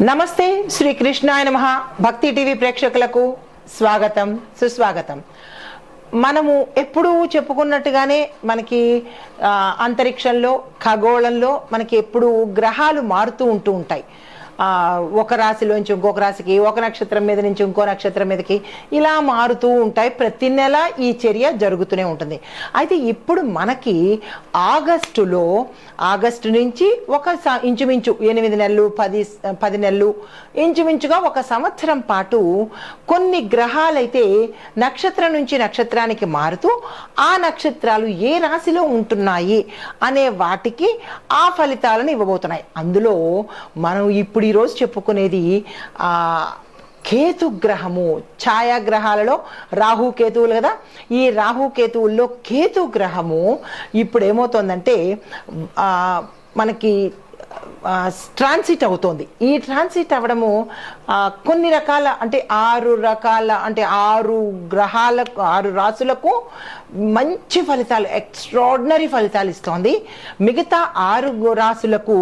నమస్తే శ్రీ కృష్ణాయ నమః భక్తి టీవీ ప్రేక్షకులకు స్వాగతం సుస్వాగతం। మనము ఎప్పుడు చెప్పుకున్నట్టుగానే మనకి అంతరిక్షంలో ఖగోళంలో మనకి ఎప్పుడు గ్రహాలు మారుతూ ఉంటాయి। ఒక రాశిలోంచి ఇంకొక రాశికి, ఒక నక్షత్రం మీద నుంచి ఇంకో నక్షత్రం మీదకి ఇలా మారుతూ ఉంటాయి। ప్రతి నెల ఈ చర్య జరుగుతూనే ఉంటుంది। అయితే ఇప్పుడు మనకి ఆగస్టు నుంచి ఒక ఇంచుమించు 8 నెలలు 10 నెలలు ఇంచుమించుగా ఒక సంవత్సరం పాటు కొన్ని గ్రహాలైతే నక్షత్రం నుంచి నక్షత్రానికి మారుతూ ఆ నక్షత్రాలు ఏ రాశిలో ఉంటున్నాయి అనే వాటికి ఆ ఫలితాలను ఇవ్వబోతున్నాయి। అందులో మనం ఇప్పుడు ఈరోజు చెప్పుకునేది కేతుగ్రహము। ఛాయాగ్రహాలలో రాహుకేతువులు కదా, ఈ రాహుకేతువుల్లో కేతుగ్రహము ఇప్పుడు ఏమవుతోందంటే మనకి ట్రాన్సిట్ అవుతోంది। ఈ ట్రాన్సిట్ అవ్వడము కొన్ని రకాల అంటే 6 గ్రహాలకు 6 రాశులకు మంచి ఫలితాలు, ఎక్స్ట్రాడినరీ ఫలితాలు ఇస్తోంది। మిగతా 6 రాశులకు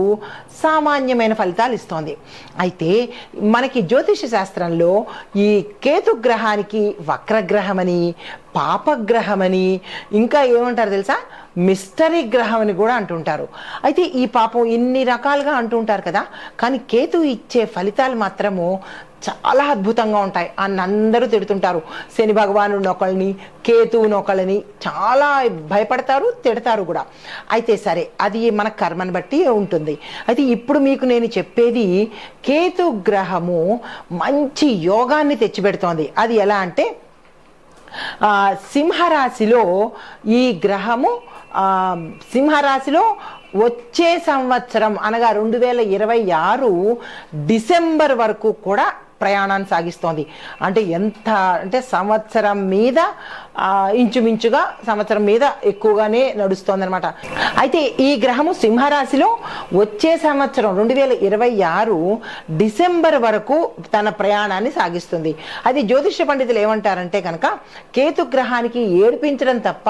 సామాన్యమైన ఫలితాలు ఇస్తోంది। అయితే మనకి జ్యోతిష శాస్త్రంలో ఈ కేతుగ్రహానికి వక్రగ్రహమని, పాపగ్రహమని, ఇంకా ఏమంటారు తెలుసా, మిస్టరీ గ్రహం అని కూడా అంటుంటారు। అయితే ఈ పాపం ఇన్ని రకాలుగా అంటుంటారు కదా, కానీ కేతు ఇచ్చే ఫలితాలు మాత్రము చాలా అద్భుతంగా ఉంటాయి అని అందరూ తిడుతుంటారు। శని భగవానుడు ఒకళ్ళని, కేతువుని ఒకళ్ళని చాలా భయపడతారు, తిడతారు కూడా। అయితే సరే, అది మన కర్మను బట్టి ఉంటుంది। అయితే ఇప్పుడు మీకు నేను చెప్పేది కేతు గ్రహము మంచి యోగాన్ని తెచ్చిపెడుతోంది। అది ఎలా అంటే సింహరాశిలో ఈ గ్రహము సింహరాశిలో వచ్చే సంవత్సరం అనగా 2026 డిసెంబర్ వరకు కూడా ప్రయాణాన్ని సాగిస్తోంది। అంటే ఎంత అంటే సంవత్సరం మీద ఇంచుమించుగా సంవత్సరం మీద ఎక్కువగానే నడుస్తోంది అనమాట। అయితే ఈ గ్రహము సింహరాశిలో వచ్చే సంవత్సరం 2026 డిసెంబర్ వరకు తన ప్రయాణాన్ని సాగిస్తుంది। అది జ్యోతిష పండితులు ఏమంటారంటే కనుక కేతు గ్రహానికి ఏడిపించడం తప్ప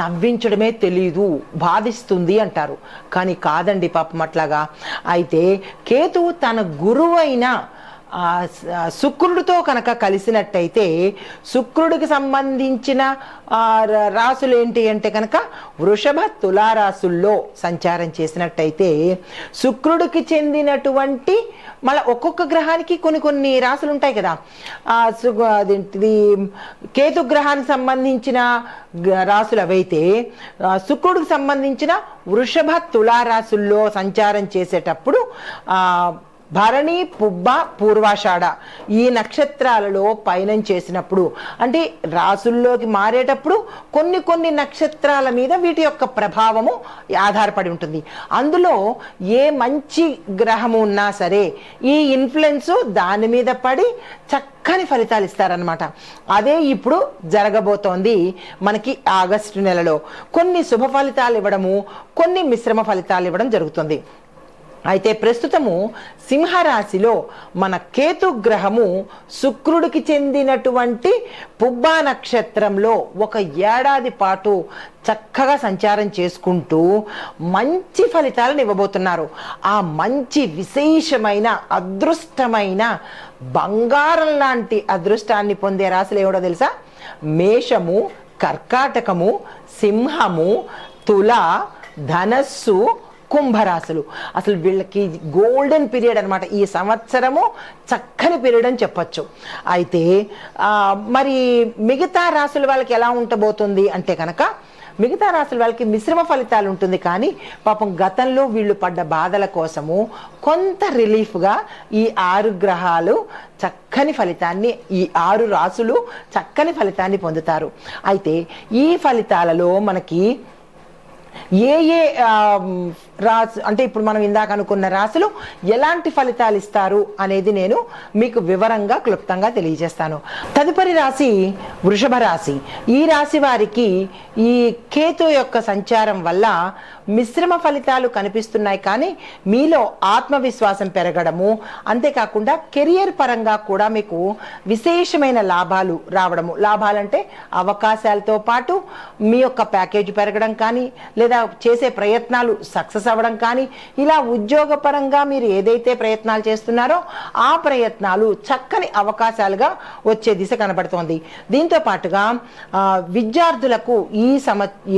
నవ్వించడమే తెలీదు, బాధిస్తుంది అంటారు। కానీ కాదండి పాపం అట్లాగా। అయితే కేతువు తన గురువైన శుక్రుడితో కనుక కలిసినట్టయితే శుక్రుడికి సంబంధించిన రాసులు ఏంటి అంటే కనుక వృషభ తులారాశుల్లో సంచారం చేసినట్టయితే శుక్రుడికి చెందినటువంటి మళ్ళీ ఒక్కొక్క గ్రహానికి కొన్ని రాసులు ఉంటాయి కదా, అదేంటిది కేతు గ్రహానికి సంబంధించిన రాసులు అవైతే శుక్రుడికి సంబంధించిన వృషభ తులారాశుల్లో సంచారం చేసేటప్పుడు భరణి, పుబ్బ, పూర్వాషాఢ ఈ నక్షత్రాలలో పయనం చేసినప్పుడు అంటే రాసుల్లోకి మారేటప్పుడు కొన్ని నక్షత్రాల మీద వీటి యొక్క ప్రభావము ఆధారపడి ఉంటుంది। అందులో ఏ మంచి గ్రహము ఉన్నా సరే ఈ ఇన్ఫ్లుయెన్స్ దాని మీద పడి చక్కని ఫలితాలు ఇస్తారనమాట। అదే ఇప్పుడు జరగబోతోంది మనకి ఆగస్టు నెలలో। కొన్ని శుభ ఫలితాలు ఇవ్వడము, కొన్ని మిశ్రమ ఫలితాలు ఇవ్వడం జరుగుతుంది। అయితే ప్రస్తుతము సింహరాశిలో మన కేతు గ్రహము శుక్రుడికి చెందినటువంటి పుబ్బా నక్షత్రంలో 1 ఏడాది పాటు చక్కగా సంచారం చేసుకుంటూ మంచి ఫలితాలను ఇవ్వబోతున్నారు। ఆ మంచి విశేషమైన అదృష్టమైన బంగారం లాంటి అదృష్టాన్ని పొందే రాశులు ఏమిటో తెలుసా? మేషము, కర్కాటకము, సింహము, తుల, ధనస్సు, కుంభరాశులు। అసలు వీళ్ళకి గోల్డెన్ పీరియడ్ అనమాట। ఈ సంవత్సరము చక్కని పీరియడ్ అని చెప్పచ్చు। అయితే మరి మిగతా రాశుల వాళ్ళకి ఎలా ఉండబోతుంది అంటే కనుక మిగతా రాశుల వాళ్ళకి మిశ్రమ ఫలితాలు ఉంటుంది। కానీ పాపం గతంలో వీళ్ళు పడ్డ బాధల కోసము కొంత రిలీఫ్గా ఈ 6 గ్రహాలు చక్కని ఫలితాన్ని, ఈ 6 రాశులు చక్కని ఫలితాన్ని పొందుతారు। అయితే ఈ ఫలితాలలో మనకి ఏ రాశి అంటే ఇప్పుడు మనం ఇందాక అనుకున్న రాశులు ఎలాంటి ఫలితాలు ఇస్తారు అనేది నేను మీకు వివరంగా క్లుప్తంగా తెలియజేస్తాను। తదుపరి రాశి వృషభ రాశి। ఈ రాశి వారికి ఈ కేతు యొక్క సంచారం వల్ల మిశ్రమ ఫలితాలు కనిపిస్తున్నాయి, కానీ మీలో ఆత్మవిశ్వాసం పెరగడము, అంతేకాకుండా కెరియర్ పరంగా కూడా మీకు విశేషమైన లాభాలు రావడము, లాభాలంటే అవకాశాలతో పాటు మీ యొక్క ప్యాకేజ్ పెరగడం కానీ లేదా చేసే ప్రయత్నాలు సక్సెస్ అవ్వడం కానీ, ఇలా ఉద్యోగపరంగా మీరు ఏదైతే ప్రయత్నాలు చేస్తున్నారో ఆ ప్రయత్నాలు చక్కని అవకాశాలుగా వచ్చే దిశ కనబడుతోంది. దీంతో పాటుగా విద్యార్థులకు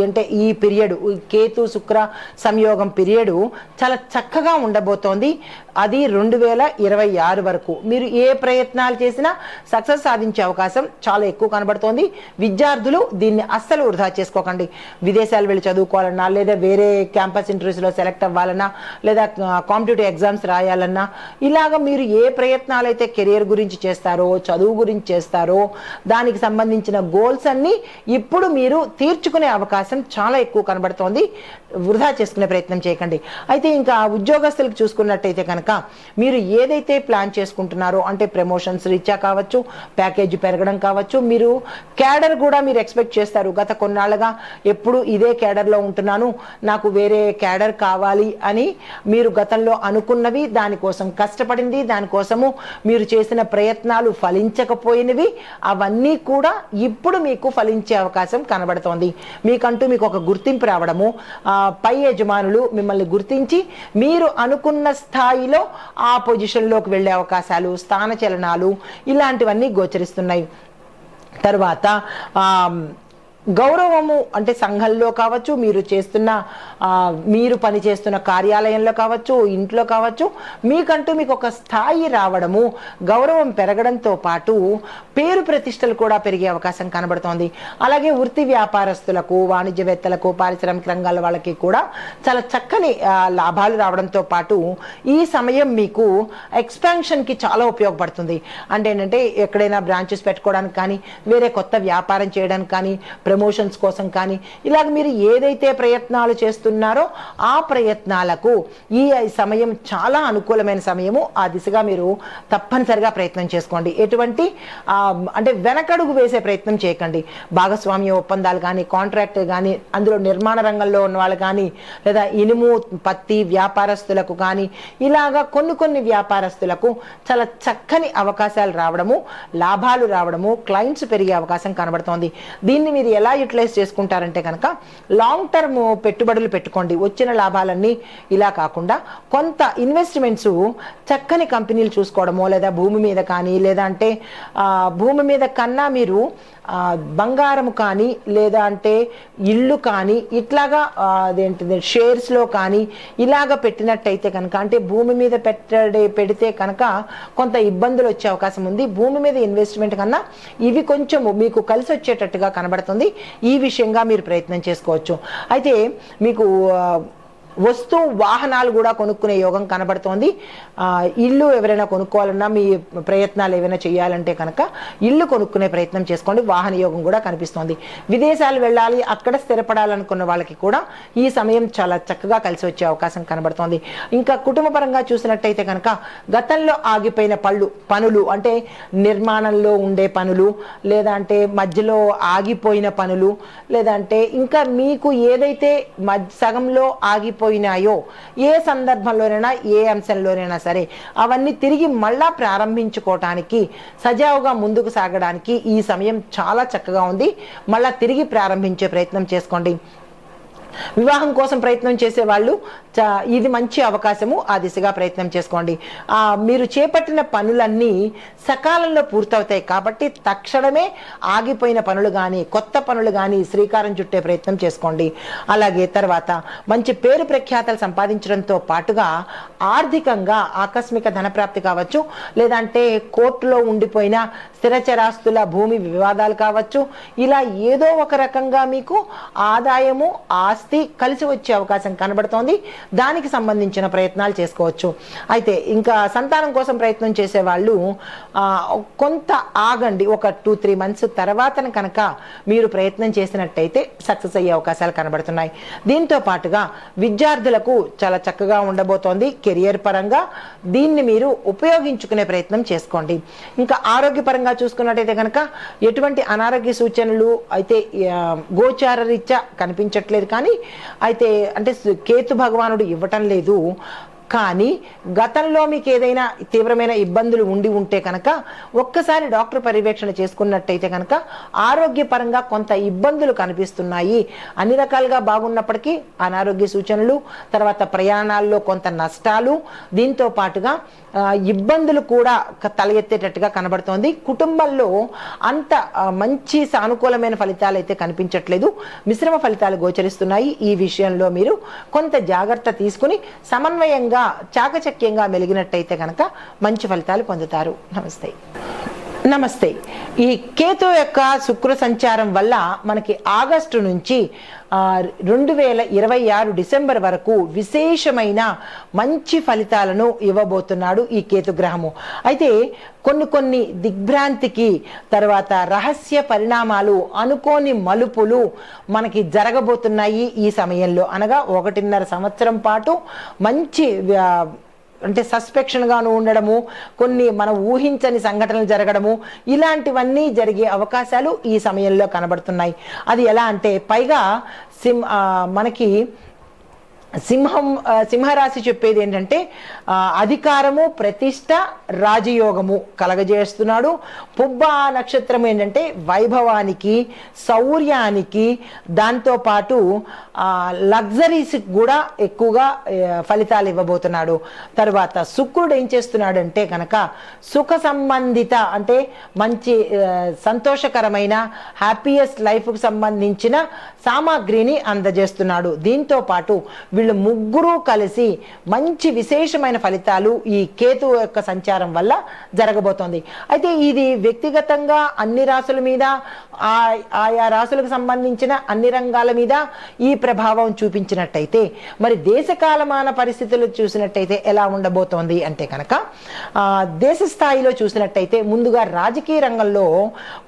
అంటే ఈ పీరియడ్ కేతు శుక్ర సంయోగం పీరియడ్ చాలా చక్కగా ఉండబోతోంది. అది 2026 వరకు మీరు ఏ ప్రయత్నాలు చేసినా సక్సెస్ సాధించే అవకాశం చాలా ఎక్కువ కనబడుతోంది. విద్యార్థులు దీన్ని అస్సలు వృధా చేసుకోకండి. విదేశాలు వెళ్ళి చదువుకోవాలన్నా, లేదా వేరే క్యాంపస్ ఇంటర్వ్యూస్లో సెలెక్ట్ అవ్వాలన్నా, లేదా కాంపిటేటివ్ ఎగ్జామ్స్ రాయాలన్నా, ఇలాగ మీరు ఏ ప్రయత్నాలు అయితే కెరియర్ గురించి చేస్తారో, చదువు గురించి చేస్తారో, దానికి సంబంధించిన గోల్స్ అన్ని ఇప్పుడు మీరు తీర్చుకునే అవకాశం చాలా ఎక్కువ కనబడుతోంది. వృధా చేసుకునే ప్రయత్నం చేయకండి. అయితే ఇంకా ఉద్యోగస్తులకు చూసుకున్నట్టయితే కనుక మీరు ఏదైతే ప్లాన్ చేసుకుంటున్నారో, అంటే ప్రమోషన్స్ రీత్యా కావచ్చు, ప్యాకేజీ పెరగడం కావచ్చు, మీరు క్యాడర్ కూడా మీరు ఎక్స్పెక్ట్ చేస్తారు. గత కొన్నాళ్ళుగా ఎప్పుడు ఇదే క్యాడర్లో ఉంటున్నాను, నాకు వేరే క్యాడర్ కావాలి అని మీరు గతంలో అనుకున్నవి, దానికోసం కష్టపడింది, దానికోసము మీరు చేసిన ప్రయత్నాలు ఫలించకపోయినవి, అవన్నీ కూడా ఇప్పుడు మీకు ఫలించే అవకాశం కనబడుతోంది. మీకు ఒక గుర్తింపు రావడము, పై యజమానులు మిమ్మల్ని గుర్తించి మీరు అనుకున్న స్థాయిలో ఆ పొజిషన్లోకి వెళ్ళే అవకాశాలు, స్థానచలనాలు ఇలాంటివన్నీ గోచరిస్తున్నాయి. తర్వాత గౌరవము అంటే సంఘంలో కావచ్చు, మీరు పనిచేస్తున్న కార్యాలయంలో కావచ్చు, ఇంట్లో కావచ్చు, మీకు ఒక స్థాయి రావడము, గౌరవం పెరగడంతో పాటు పేరు ప్రతిష్టలు కూడా పెరిగే అవకాశం కనబడుతోంది. అలాగే వృత్తి వ్యాపారస్తులకు, వాణిజ్యవేత్తలకు, పారిశ్రామిక రంగాల వాళ్ళకి కూడా చాలా చక్కని లాభాలు రావడంతో పాటు ఈ సమయం మీకు ఎక్స్పాన్షన్కి చాలా ఉపయోగపడుతుంది. అంటే ఏంటంటే ఎక్కడైనా బ్రాంచెస్ పెట్టుకోవడానికి కానీ, వేరే కొత్త వ్యాపారం చేయడానికి కానీ, ప్రమోషన్స్ కోసం కానీ, ఇలాగ మీరు ఏదైతే ప్రయత్నాలు చేస్తున్నారో ఆ ప్రయత్నాలకు ఈ సమయం చాలా అనుకూలమైన సమయము. ఆ దిశగా మీరు తప్పనిసరిగా ప్రయత్నం చేసుకోండి. ఎటువంటి అంటే వెనకడుగు వేసే ప్రయత్నం చేయకండి. భాగస్వామ్య ఒప్పందాలు కానీ, కాంట్రాక్ట్ కానీ, అందులో నిర్మాణ రంగంలో ఉన్న వాళ్ళు కానీ, లేదా ఇనుము పత్తి వ్యాపారస్తులకు కానీ, ఇలాగా కొన్ని వ్యాపారస్తులకు చాలా చక్కని అవకాశాలు రావడము, లాభాలు రావడము, క్లయింట్స్ పెరిగే అవకాశం కనబడుతోంది. దీన్ని మీరు ఎలా యూటిలైజ్ చేసుకుంటారంటే కనుక లాంగ్ టర్మ్ పెట్టుబడులు పెట్టుకోండి. వచ్చిన లాభాలన్నీ ఇలా కాకుండా కొంత ఇన్వెస్ట్మెంట్స్ చక్కని కంపెనీలు చూసుకోవడమో, లేదా భూమి మీద కానీ, లేదా అంటే భూమి మీద కన్నా మీరు బంగారం కానీ, లేదా అంటే ఇల్లు కానీ, ఇట్లాగా అదేంటిది షేర్స్లో కానీ ఇలాగ పెట్టినట్టయితే కనుక, అంటే భూమి మీద పెడితే కనుక కొంత ఇబ్బందులు వచ్చే అవకాశం ఉంది. భూమి మీద ఇన్వెస్ట్మెంట్ కన్నా ఇవి కొంచెం మీకు కలిసి వచ్చేటట్టుగా కనబడుతుంది. ఈ విషయంగా మీరు ప్రయత్నం చేసుకోవచ్చు. అయితే మీకు వస్తు వాహనాలు కూడా కొనుక్కునే యోగం కనబడుతోంది. ఇల్లు ఎవరైనా కొనుక్కోవాలన్నా, మీ ప్రయత్నాలు ఏమైనా చేయాలంటే కనుక ఇల్లు కొనుక్కునే ప్రయత్నం చేసుకోండి. వాహన యోగం కూడా కనిపిస్తోంది. విదేశాలు వెళ్ళాలి, అక్కడ స్థిరపడాలనుకున్న వాళ్ళకి కూడా ఈ సమయం చాలా చక్కగా కలిసి వచ్చే అవకాశం కనబడుతోంది. ఇంకా కుటుంబ పరంగా చూసినట్టయితే కనుక గతంలో ఆగిపోయిన పనులు, అంటే నిర్మాణంలో ఉండే పనులు, లేదా అంటే మధ్యలో ఆగిపోయిన పనులు, లేదంటే ఇంకా మీకు ఏదైతే సగంలో ఆగిపోయినాయో, ఏ సందర్భంలోనైనా, ఏ అంశంలోనైనా సరే, అవన్నీ తిరిగి మళ్ళా ప్రారంభించుకోవటానికి, సజావుగా ముందుకు సాగడానికి ఈ సమయం చాలా చక్కగా ఉంది. మళ్ళా తిరిగి ప్రారంభించే ప్రయత్నం చేసుకోండి. వివాహం కోసం ప్రయత్నం చేసే వాళ్ళు ఇది మంచి అవకాశము. ఆ దిశగా ప్రయత్నం చేసుకోండి. మీరు చేపట్టిన పనులన్నీ సకాలంలో పూర్తవుతాయి కాబట్టి తక్షణమే ఆగిపోయిన పనులు కానీ, కొత్త పనులు కానీ శ్రీకారం చుట్టే ప్రయత్నం చేసుకోండి. అలాగే తర్వాత మంచి పేరు ప్రఖ్యాతలు సంపాదించడంతో పాటుగా ఆర్థికంగా ఆకస్మిక ధనప్రాప్తి కావచ్చు, లేదంటే కోర్టులో ఉండిపోయిన స్థిరచరాస్తుల భూమి వివాదాలు కావచ్చు, ఇలా ఏదో ఒక రకంగా మీకు ఆదాయము, ఆస్తి కలిసి వచ్చే అవకాశం కనబడుతోంది. దానికి సంబంధించిన ప్రయత్నాలు చేసుకోవచ్చు. అయితే ఇంకా సంతానం కోసం ప్రయత్నం చేసే వాళ్ళు కొంత ఆగండి. ఒక 2-3 మంత్స్ తర్వాత కనుక మీరు ప్రయత్నం చేసినట్టయితే సక్సెస్ అయ్యే అవకాశాలు కనబడుతున్నాయి. దీంతో పాటుగా విద్యార్థులకు చాలా చక్కగా ఉండబోతోంది కెరియర్ పరంగా. దీన్ని మీరు ఉపయోగించుకునే ప్రయత్నం చేసుకోండి. ఇంకా ఆరోగ్యపరంగా చూసుకున్నట్టయితే కనుక ఎటువంటి అనారోగ్య సూచనలు అయితే గోచార రీత్యా కనిపించట్లేదు. కానీ అయితే అంటే కేతు భగవానుడు ఇవ్వటం లేదు. కానీ గతంలో మీకు ఏదైనా తీవ్రమైన ఇబ్బందులు ఉండి ఉంటే కనుక ఒక్కసారి డాక్టర్ పర్యవేక్షణ చేసుకున్నట్టయితే కనుక ఆరోగ్యపరంగా కొంత ఇబ్బందులు కనిపిస్తున్నాయి. అన్ని రకాలుగా బాగున్నప్పటికీ అనారోగ్య సూచనలు, తర్వాత ప్రయాణాల్లో కొంత నష్టాలు, దీంతో పాటుగా ఇబ్బందులు కూడా తల ఎత్తేటట్టుగా కనబడుతోంది. కుటుంబంలో అంత మంచి సానుకూలమైన ఫలితాలు అయితే కనిపించట్లేదు, మిశ్రమ ఫలితాలు గోచరిస్తున్నాయి. ఈ విషయంలో మీరు కొంత జాగ్రత్త తీసుకుని సమన్వయంగా చాకచక్యంగా మెలిగినట్టయితే కనుక మంచి ఫలితాలు పొందుతారు. నమస్తే. నమస్తే. ఈ కేతు యొక్క శుక్ర సంచారం వల్ల మనకి ఆగస్టు నుంచి 2026 డిసెంబర్ వరకు విశేషమైన మంచి ఫలితాలను ఇవ్వబోతున్నాడు ఈ కేతు గ్రహము. అయితే కొన్ని దిగ్భ్రాంతికి, తర్వాత రహస్య పరిణామాలు, అనుకోని మలుపులు మనకి జరగబోతున్నాయి ఈ సమయంలో. అనగా 1.5 సంవత్సరం పాటు మంచి అంటే సస్పెక్షన్గాను ఉండడము, కొన్ని మనం ఊహించని సంఘటనలు జరగడము, ఇలాంటివన్నీ జరిగే అవకాశాలు ఈ సమయంలో కనబడుతున్నాయి. అది ఎలా అంటే పైగా మనకి సింహరాశి చెప్పేది ఏంటంటే అధికారము, ప్రతిష్ట, రాజయోగము కలగజేస్తున్నాడు. పుబ్బ నక్షత్రం ఏంటంటే వైభవానికి, శౌర్యానికి, దాంతోపాటు లగ్జరీస్కి కూడా ఎక్కువగా ఫలితాలు ఇవ్వబోతున్నాడు. తర్వాత శుక్రుడు ఏం చేస్తున్నాడంటే కనుక సుఖ సంబంధిత అంటే మంచి సంతోషకరమైన హ్యాపీయెస్ట్ లైఫ్కి సంబంధించిన సామాగ్రిని అందజేస్తున్నాడు. దీంతో పాటు వీళ్ళు ముగ్గురు కలిసి మంచి విశేషమైన ఫలితాలు ఈ కేతు యొక్క సంచారం వల్ల జరగబోతోంది. అయితే ఇది వ్యక్తిగతంగా అన్ని రాసుల మీద, ఆయా రాసులకు సంబంధించిన అన్ని రంగాల మీద ఈ ప్రభావం చూపించినట్టయితే మరి దేశకాలమాన పరిస్థితులు చూసినట్టయితే ఎలా ఉండబోతోంది అంటే కనుక దేశ స్థాయిలో చూసినట్టయితే ముందుగా రాజకీయ రంగంలో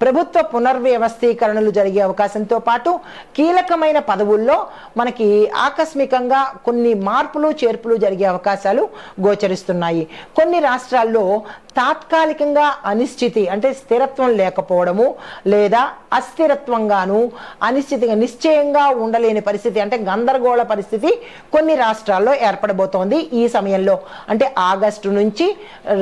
ప్రభుత్వ పునర్వ్యవస్థీకరణలు జరిగే అవకాశంతో పాటు కీలకమైన పదవుల్లో మనకి ఆకస్మికంగా కొన్ని మార్పులు చేర్పులు జరిగే అవకాశాలు గోచరిస్తున్నాయి. కొన్ని రాష్ట్రాల్లో తాత్కాలికంగా అనిశ్చితి అంటే స్థిరత్వం లేకపోవడము, లేదా అస్థిరత్వంగాను అనిశ్చితిగా నిశ్చయంగా ఉండలేని పరిస్థితి అంటే గందరగోళ పరిస్థితి కొన్ని రాష్ట్రాల్లో ఏర్పడబోతోంది ఈ సమయంలో. అంటే ఆగస్టు నుంచి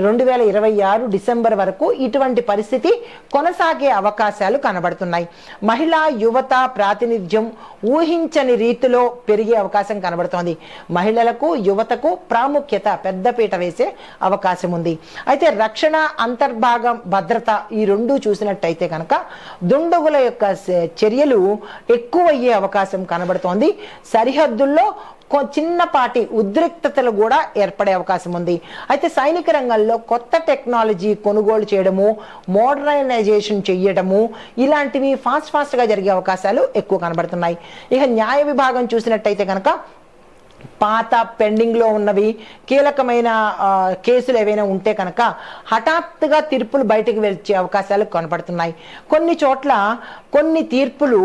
2026 డిసెంబర్ వరకు ఇటువంటి పరిస్థితి కొనసాగే అవకాశాలు కనబడుతున్నాయి. మహిళా యువత ప్రాతినిధ్యం ఊహించని రీతిలో పెరిగే అవకాశం కనబడుతోంది. మహిళలకు, యువతకు ప్రాముఖ్యత పెద్దపీట వేసే అవకాశం ఉంది. అయితే రక్షణ, అంతర్భాగం, భద్రత ఈ రెండూ చూసినట్టయితే కనుక దుండగుల యొక్క చర్యలు ఎక్కువయ్యే అవకాశం కనబడుతోంది. సరిహద్దుల్లో చిన్నపాటి ఉద్రిక్తతలు కూడా ఏర్పడే అవకాశం ఉంది. అయితే సైనిక రంగంలో కొత్త టెక్నాలజీ కొనుగోలు చేయడము, మోడర్నైజేషన్ చేయడము ఇలాంటివి ఫాస్ట్గా జరిగే అవకాశాలు ఎక్కువ కనబడుతున్నాయి. ఇక న్యాయ విభాగం చూసినట్టయితే కనుక పాత పెండింగ్లో ఉన్నవి కీలకమైన కేసులు ఏవైనా ఉంటే కనుక హఠాత్తుగా తీర్పులు బయటకు వచ్చే అవకాశాలు కనపడుతున్నాయి. కొన్ని చోట్ల కొన్ని తీర్పులు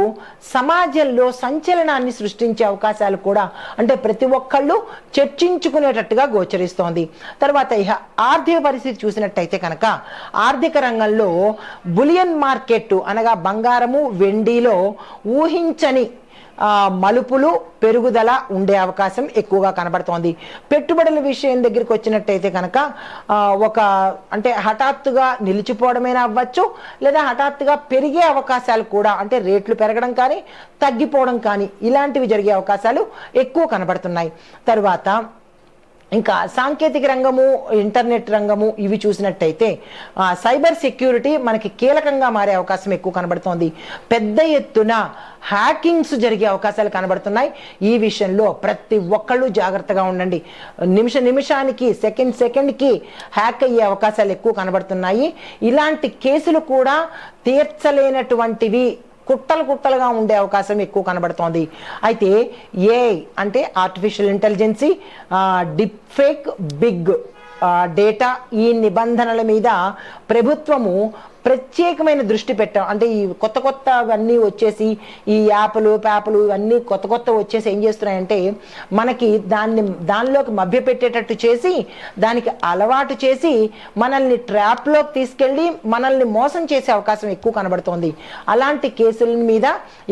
సమాజంలో సంచలనాన్ని సృష్టించే అవకాశాలు కూడా అంటే ప్రతి ఒక్కళ్ళు చర్చించుకునేటట్టుగా గోచరిస్తోంది. తర్వాత ఇక ఆర్థిక పరిస్థితి చూసినట్టయితే కనుక ఆర్థిక రంగంలో బులియన్ మార్కెట్ అనగా బంగారము, వెండిలో ఊహించని మలుపులు, పెరుగుదల ఉండే అవకాశం ఎక్కువగా కనబడుతోంది. పెట్టుబడుల విషయం దగ్గరికి వచ్చినట్టయితే కనుక అంటే హఠాత్తుగా నిలిచిపోవడమైనా అవ్వచ్చు, లేదా హఠాత్తుగా పెరిగే అవకాశాలు కూడా అంటే రేట్లు పెరగడం కానీ తగ్గిపోవడం కానీ ఇలాంటివి జరిగే అవకాశాలు ఎక్కువ కనబడుతున్నాయి. తర్వాత ఇంకా సాంకేతిక రంగము, ఇంటర్నెట్ రంగము ఇవి చూసినట్టయితే సైబర్ సెక్యూరిటీ మనకి కీలకంగా మారే అవకాశం ఎక్కువ కనబడుతోంది. పెద్ద ఎత్తున హ్యాకింగ్స్ జరిగే అవకాశాలు కనబడుతున్నాయి. ఈ విషయంలో ప్రతి ఒక్కళ్ళు జాగ్రత్తగా ఉండండి. నిమిషానికి సెకండ్కి హ్యాక్ అయ్యే అవకాశాలు ఎక్కువ కనబడుతున్నాయి. ఇలాంటి కేసులు కూడా తీర్చలేనటువంటివి కుట్టలుగా ఉండే అవకాశం ఎక్కువ కనబడుతోంది. అయితే ఏఐ అంటే artificial intelligence, deep fake, big data ఈ నిబంధనల మీద ప్రభుత్వము ప్రత్యేకమైన దృష్టి పెట్టాం. అంటే ఈ కొత్త కొత్త అవన్నీ వచ్చేసి ఈ యాప్లు ప్యాపులు ఇవన్నీ కొత్త కొత్త వచ్చేసి ఏం చేస్తున్నాయంటే మనకి దానిలోకి మభ్యపెట్టేటట్టు చేసి దానికి అలవాటు చేసి మనల్ని ట్రాప్లోకి తీసుకెళ్ళి మనల్ని మోసం చేసే అవకాశం ఎక్కువ కనబడుతోంది. అలాంటి కేసుల మీద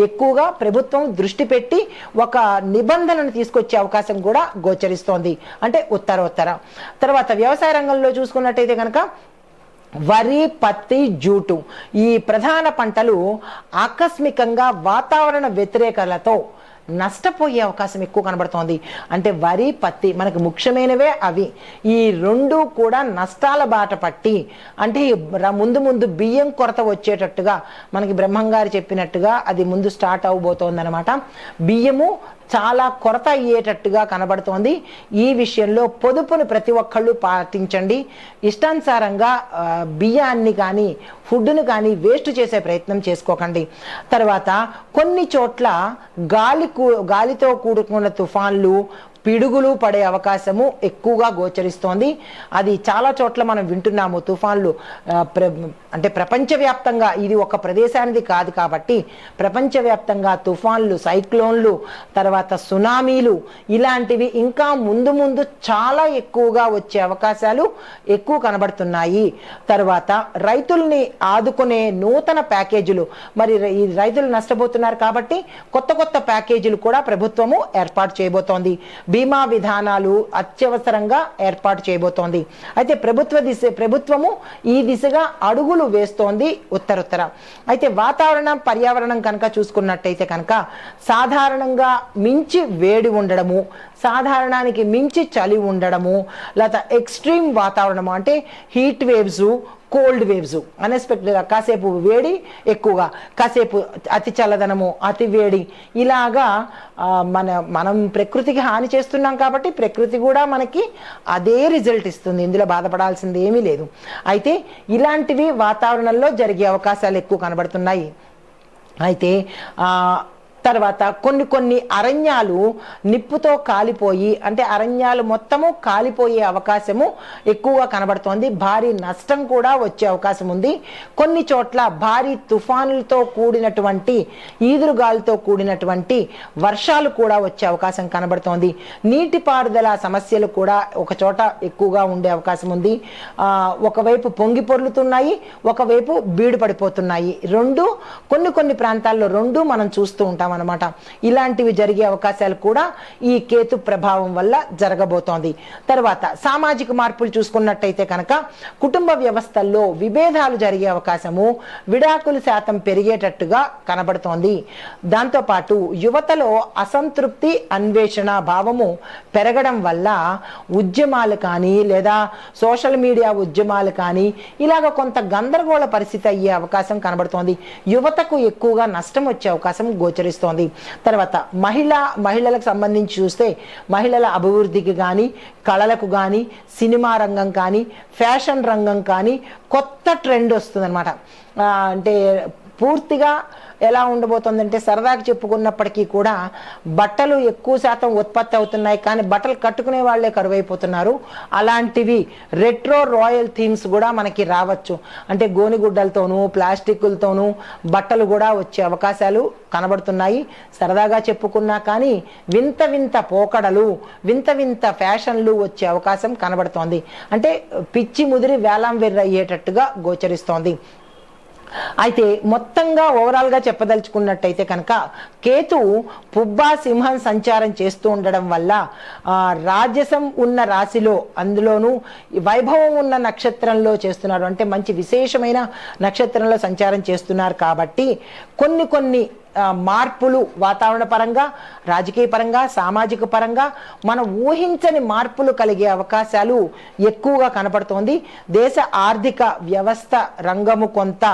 ఎక్కువగా ప్రభుత్వం దృష్టి పెట్టి ఒక నిబంధనను తీసుకొచ్చే అవకాశం కూడా గోచరిస్తోంది. అంటే ఉత్తర తర్వాత వ్యవసాయ రంగంలో చూసుకున్నట్టయితే కనుక వరి, పత్తి, జూటు ఈ ప్రధాన పంటలు ఆకస్మికంగా వాతావరణ వ్యతిరేకతలతో నష్టపోయే అవకాశం ఎక్కువ కనబడుతోంది. అంటే వరి, పత్తి మనకు ముఖ్యమైనవే అవి. ఈ రెండు కూడా నష్టాల బాట పట్టి అంటే ముందు ముందు బియ్యం కొరత వచ్చేటట్టుగా మనకి బ్రహ్మంగారు చెప్పినట్టుగా అది ముందు స్టార్ట్ అవబోతోంది అనమాట. బియ్యము చాలా కొరత అయ్యేటట్టుగా కనబడుతోంది. ఈ విషయంలో పొదుపును ప్రతి ఒక్కళ్ళు పాటించండి. ఇష్టానుసారంగా బియ్యాన్ని కానీ ఫుడ్ను కానీ వేస్ట్ చేసే ప్రయత్నం చేసుకోకండి. తర్వాత కొన్ని చోట్ల గాలితో కూడుకున్న తుఫాన్లు, పిడుగులు పడే అవకాశము ఎక్కువగా గోచరిస్తోంది. అది చాలా చోట్ల మనం వింటున్నాము. తుఫాన్లు అంటే ప్రపంచవ్యాప్తంగా, ఇది ఒక ప్రదేశానికి కాదు కాబట్టి ప్రపంచవ్యాప్తంగా తుఫాన్లు, సైక్లోన్లు, తర్వాత సునామీలు ఇలాంటివి ఇంకా ముందు ముందు చాలా ఎక్కువగా వచ్చే అవకాశాలు ఎక్కువ కనబడుతున్నాయి. తర్వాత రైతుల్ని ఆదుకునే నూతన ప్యాకేజీలు, మరి ఈ రైతులు నష్టపోతున్నారు కాబట్టి కొత్త కొత్త ప్యాకేజీలు కూడా ప్రభుత్వము ఏర్పాటు చేయబోతోంది. బీమా విధానాలు అత్యవసరంగా ఏర్పాటు చేయబోతోంది. అయితే ప్రభుత్వము ఈ దిశగా అడుగులు వేస్తోంది ఉత్తర. అయితే వాతావరణం, పర్యావరణం కనుక చూసుకున్నట్టయితే కనుక సాధారణంగా మించి వేడి ఉండడము, సాధారణానికి మించి చలి ఉండడము, లేదా ఎక్స్ట్రీమ్ వాతావరణము అంటే హీట్ వేవ్స్, కోల్డ్ వేవ్స్, అన్ఎక్స్పెక్టెడ్గా కాసేపు వేడి ఎక్కువగా, కాసేపు అతి చల్లదనము, అతి వేడి, ఇలాగా మనం ప్రకృతికి హాని చేస్తున్నాం కాబట్టి ప్రకృతి కూడా మనకి అదే రిజల్ట్ ఇస్తుంది. ఇందులో బాధపడాల్సింది ఏమీ లేదు. అయితే ఇలాంటివి వాతావరణంలో జరిగే అవకాశాలు ఎక్కువ కనబడుతున్నాయి. అయితే తర్వాత కొన్ని అరణ్యాలు నిప్పుతో కాలిపోయి, అంటే అరణ్యాలు మొత్తము కాలిపోయే అవకాశము ఎక్కువగా కనబడుతోంది. భారీ నష్టం కూడా వచ్చే అవకాశం ఉంది. కొన్ని చోట్ల భారీ తుఫానులతో కూడినటువంటి, ఈదురుగాలతో కూడినటువంటి వర్షాలు కూడా వచ్చే అవకాశం కనబడుతోంది. నీటిపారుదల సమస్యలు కూడా ఒక చోట ఎక్కువగా ఉండే అవకాశం ఉంది. ఒకవైపు పొంగి పొర్లుతున్నాయి, ఒకవైపు బీడు పడిపోతున్నాయి. కొన్ని ప్రాంతాల్లో రెండు మనం చూస్తూ ఉంటాం అన్నమాట. ఇలాంటివి జరిగే అవకాశాలు కూడా ఈ కేతు ప్రభావం వల్ల జరగబోతోంది. తర్వాత సామాజిక మార్పులు చూసుకున్నట్టయితే కనుక కుటుంబ వ్యవస్థల్లో విభేదాలు జరిగే అవకాశము, విడాకుల శాతం పెరిగేటట్టుగా కనబడుతోంది. దాంతోపాటు యువతలో అసంతృప్తి, అన్వేషణ భావము పెరగడం వల్ల ఉద్యమాలు కానీ లేదా సోషల్ మీడియా ఉద్యమాలు కానీ ఇలాగ కొంత గందరగోళ పరిస్థితి అయ్యే అవకాశం కనబడుతోంది. యువతకు ఎక్కువగా నష్టం వచ్చే అవకాశం గోచరిస్తోంది. తర్వాత మహిళలకు సంబంధించి చూస్తే మహిళల అభివృద్ధికి కానీ, కళలకు కానీ, సినిమా రంగం కానీ, ఫ్యాషన్ రంగం కానీ కొత్త ట్రెండ్ వస్తుందన్నమాట. అంటే పూర్తిగా ఎలా ఉండబోతుందంటే సరదాగా చెప్పుకున్నప్పటికీ కూడా బట్టలు ఎక్కువ శాతం ఉత్పత్తి అవుతున్నాయి, కానీ బట్టలు కట్టుకునే వాళ్ళే కరువైపోతున్నారు. అలాంటివి రెట్రో రాయల్ థీమ్స్ కూడా మనకి రావచ్చు. అంటే గోనిగుడ్డలతోనూ ప్లాస్టిక్లతోనూ బట్టలు కూడా వచ్చే అవకాశాలు కనబడుతున్నాయి. సరదాగా చెప్పుకున్నా కానీ వింత పోకడలు, వింత ఫ్యాషన్లు వచ్చే అవకాశం కనబడుతోంది. అంటే పిచ్చి ముదిరి వేలం వెర్రి అయ్యేటట్టుగా గోచరిస్తోంది. అయితే మొత్తంగా ఓవరాల్గా చెప్పదలుచుకున్నట్టయితే కనుక కేతువు పుబ్బా సింహం సంచారం చేస్తూ ఉండడం వల్ల రాజసం ఉన్న రాశిలో, అందులోనూ వైభవం ఉన్న నక్షత్రంలో చేస్తున్నారు, అంటే మంచి విశేషమైన నక్షత్రంలో సంచారం చేస్తున్నారు కాబట్టి కొన్ని మార్పులు వాతావరణ పరంగా, రాజకీయ పరంగా, సామాజిక పరంగా మనం ఊహించని మార్పులు కలిగే అవకాశాలు ఎక్కువగా కనపడుతోంది. దేశ ఆర్థిక వ్యవస్థ రంగము కొంత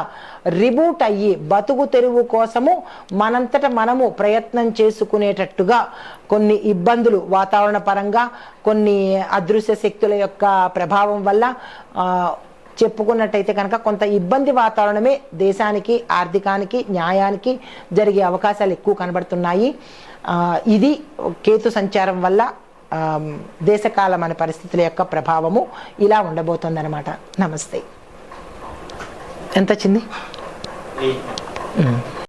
రిబూట్ అయ్యి బతుకు తెరువు కోసము మనంతట మనము ప్రయత్నం చేసుకునేటట్టుగా కొన్ని ఇబ్బందులు వాతావరణ పరంగా, కొన్ని అదృశ్య శక్తుల యొక్క ప్రభావం వల్ల చెప్పుకున్నట్టయితే కనుక కొంత ఇబ్బంది వాతావరణమే దేశానికి, ఆర్థికానికి, న్యాయానికి జరిగే అవకాశాలు ఎక్కువ కనబడుతున్నాయి. ఇది కేతు సంచారం వల్ల దేశకాల మన పరిస్థితుల యొక్క ప్రభావము ఇలా ఉండబోతుందన్నమాట. నమస్తే. ఎంత వచ్చింది?